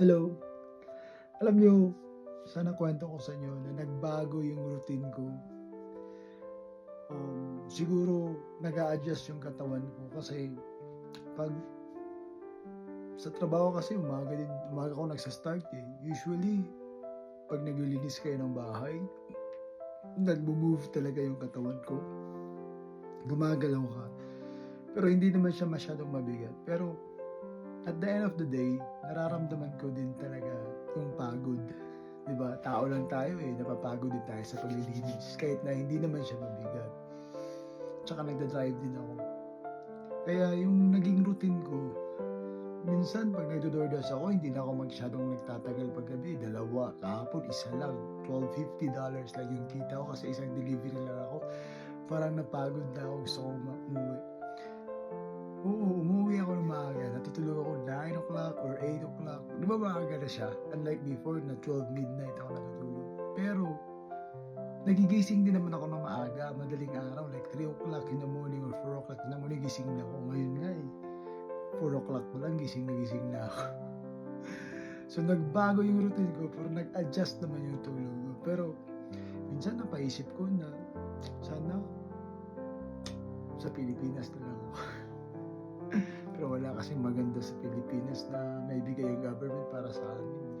Hello. Alam niyo, sana kwento ko sa inyo na nagbago yung routine ko. Siguro nag-a-adjust yung katawan ko kasi 'pag sa trabaho kasi umaga ako nagsa-start, eh. Usually 'pag naglilinis kayo ng bahay, nagmo-move talaga yung katawan ko, gumagalaw ka. Pero hindi naman siya masyadong mabigat. Pero at the end of the day, nararamdaman ko din talaga yung pagod. 'Di ba, tao lang tayo, eh, napapagod din tayo sa paglilinis kahit na hindi naman siya mabigat. Tsaka nagda-drive din ako. Kaya yung naging routine ko, minsan 'pag nagdo-DoorDash ako hindi na ako masyadong nagtatagal paggabi, dalawa, kahapon isa lang, $12.50 lang yung kita ko kasi isang delivery lang ako. Parang napagod na ako, gusto kong umuwi. Oo, umuwi ako ng maaga, natutulog ako 9 o'clock or 8 o'clock. 'Di ba maaga na siya? Unlike before na 12 midnight ako natutulog. Pero nagigising din naman ako ng maaga, madaling araw like 3 o'clock in the morning or 4 o'clock in the morning gising na ako. Ngayon nga, eh, 4 o'clock pa lang gising na ako. So nagbago yung routine ko pero nag-adjust naman yung tulog ko. Pero minsan napaisip ko na sana sa Pilipinas na lang ako. Pero wala kasing maganda sa Pilipinas na naibigay yung government para sa amin.